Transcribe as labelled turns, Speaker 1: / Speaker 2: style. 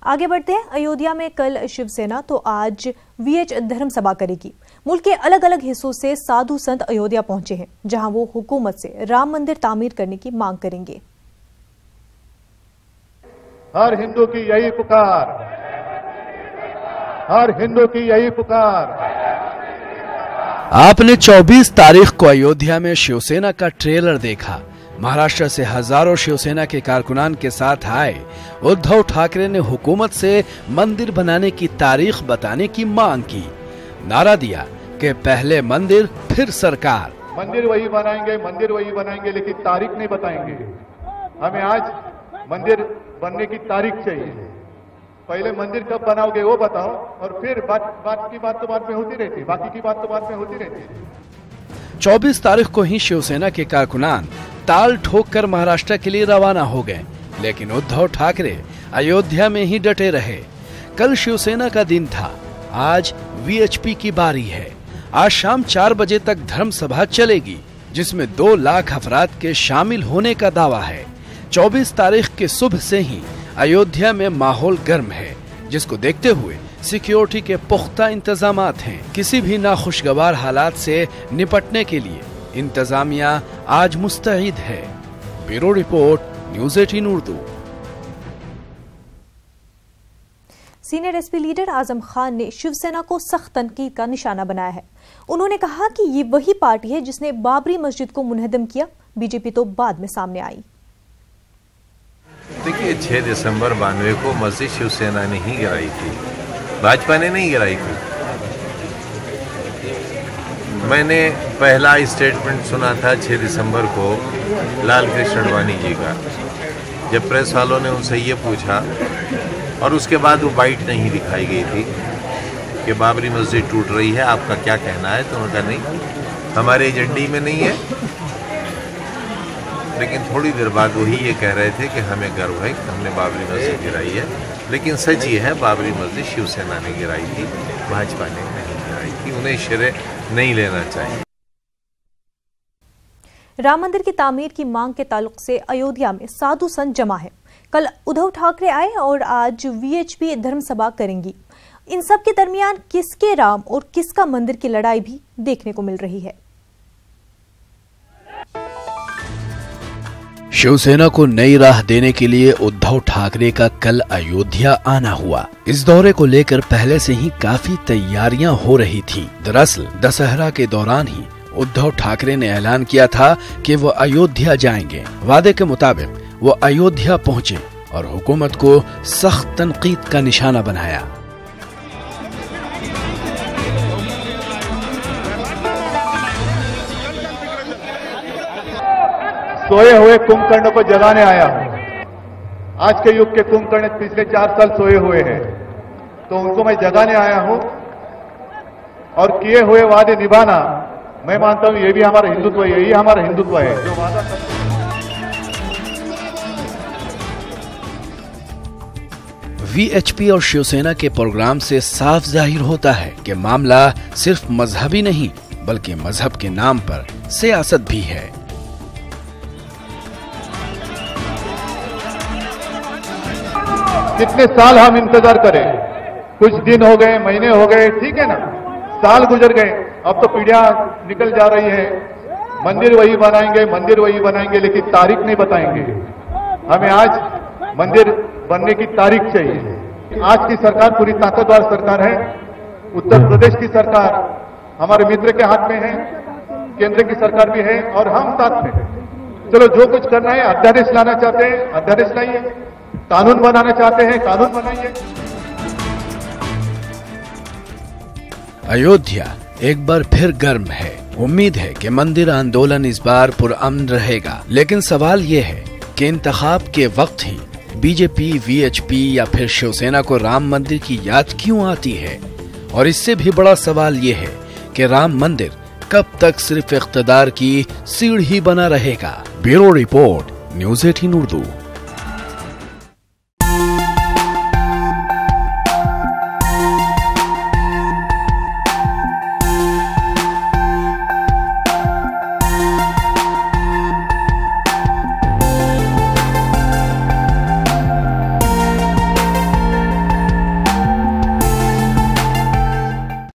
Speaker 1: आगे बढ़ते हैं। अयोध्या में कल शिवसेना तो आज वीएच धर्म सभा करेगी। मुल्क के अलग अलग हिस्सों से साधु संत अयोध्या पहुंचे हैं, जहां वो हुकूमत से राम मंदिर तामीर करने की मांग करेंगे।
Speaker 2: हर हिंदू की यही पुकार, हर हिंदू की यही पुकार।
Speaker 3: आपने 24 तारीख को अयोध्या में शिवसेना का ट्रेलर देखा। महाराष्ट्र से हजारों शिवसेना के कारकुनान के साथ आए उद्धव ठाकरे ने हुकूमत से मंदिर बनाने की तारीख बताने की मांग की। नारा दिया कि पहले मंदिर फिर सरकार।
Speaker 2: मंदिर वही बनाएंगे, लेकिन तारीख नहीं बताएंगे। हमें आज मंदिर बनने की तारीख चाहिए। पहले मंदिर कब बनाओगे वो बताओ, और फिर बात की बात तो बाद में होती रहती, बाकी की बात तो बाद में होती रहती।
Speaker 3: 24 तारीख को ही शिवसेना के कारकुनान ताल ठोक कर महाराष्ट्र के लिए रवाना हो गए, लेकिन उद्धव ठाकरे अयोध्या में ही डटे रहे। कल शिवसेना का दिन था, आज वीएचपी की बारी है। आज शाम 4 बजे तक धर्म सभा चलेगी, जिसमें 2 लाख अफराद के शामिल होने का दावा है। 24 तारीख के सुबह से ही अयोध्या में माहौल गर्म है, जिसको देखते हुए सिक्योरिटी के पुख्ता इंतजामात हैं। किसी भी नाखुशगवार हालात से निपटने के लिए इंतजामिया आज मुस्तैद है। Bureau report, news 18 Urdu.
Speaker 1: Senior SP leader Azam Khan ने शिवसेना को सख्त तनकीद का निशाना बनाया है। उन्होंने कहा कि ये वही पार्टी है जिसने बाबरी मस्जिद को मुनहदम किया, बीजेपी तो बाद में सामने आई।
Speaker 4: देखिए, 6 दिसंबर 92 को मस्जिद शिवसेना ने ही गिराई थी, भाजपा ने नहीं गिराई थी। मैंने पहला स्टेटमेंट सुना था 6 दिसंबर को लाल कृष्ण आडवाणी जी का, जब प्रेस वालों ने उनसे ये पूछा, और उसके बाद वो बाइट नहीं दिखाई गई थी कि बाबरी मस्जिद टूट रही है, आपका क्या कहना है? तो उन्होंने कहा नहीं, हमारे एजेंडे में नहीं है। लेकिन थोड़ी देर बाद वही ये कह रहे थे कि हमें गर्व है कि हमने बाबरी मस्जिद गिराई है। लेकिन सच ये है, बाबरी मस्जिद शिवसेना ने गिराई थी, भाजपा ने नहीं गिराई थी। उन्हें श्रेय नहीं लेना चाहिए।
Speaker 1: राम मंदिर की तामीर की मांग के ताल्लुक से अयोध्या में साधु संत जमा है। कल उद्धव ठाकरे आए और आज वीएचपी धर्म सभा करेंगी। इन सब के दरमियान किसके राम और किसका मंदिर की लड़ाई भी देखने को मिल रही है।
Speaker 3: शिवसेना को नई राह देने के लिए उद्धव ठाकरे का कल अयोध्या आना हुआ। इस दौरे को लेकर पहले से ही काफी तैयारियां हो रही थी। दरअसल दशहरा के दौरान ही उद्धव ठाकरे ने ऐलान किया था कि वो अयोध्या जाएंगे। वादे के मुताबिक वो अयोध्या पहुंचे और हुकूमत को सख्त तनकीद का निशाना बनाया।
Speaker 2: सोए हुए कुंभकर्ण को जगाने आया हूं। आज के युग के कुंभकर्ण पिछले 4 साल सोए हुए हैं, तो उनको मैं जगाने आया हूं। और किए हुए वादे निभाना, मैं मानता हूं ये भी हमारा हिंदुत्व है, यही हमारा हिंदुत्व है। जो वादा
Speaker 3: वीएचपी और शिवसेना के प्रोग्राम से साफ जाहिर होता है कि मामला सिर्फ मजहबी नहीं, बल्कि मजहब के नाम पर सियासत भी है।
Speaker 2: कितने साल हम इंतजार करें? कुछ दिन हो गए, महीने हो गए, ठीक है ना, साल गुजर गए, अब तो पीढ़ियां निकल जा रही है। मंदिर वही बनाएंगे, लेकिन तारीख नहीं बताएंगे। हमें आज मंदिर बनने की तारीख चाहिए। आज की सरकार पूरी ताकतवर सरकार है। उत्तर प्रदेश की सरकार हमारे मित्र के हाथ में है, केंद्र की सरकार भी है, और हम साथ में। चलो, जो कुछ करना है, अध्यादेश लाना चाहते हैं, अध्यादेश लाइए, कानून बनाना चाहते हैं, कानून बनाइए।
Speaker 3: अयोध्या एक बार फिर गर्म है। उम्मीद है कि मंदिर आंदोलन इस बार पुरअमन रहेगा, लेकिन सवाल ये है कि इंतखाब के वक्त ही बीजेपी, वीएचपी या फिर शिवसेना को राम मंदिर की याद क्यों आती है? और इससे भी बड़ा सवाल ये है कि राम मंदिर कब तक सिर्फ इख्तिदार की सीढ़ी बना रहेगा। Bureau report, news 18 Urdu.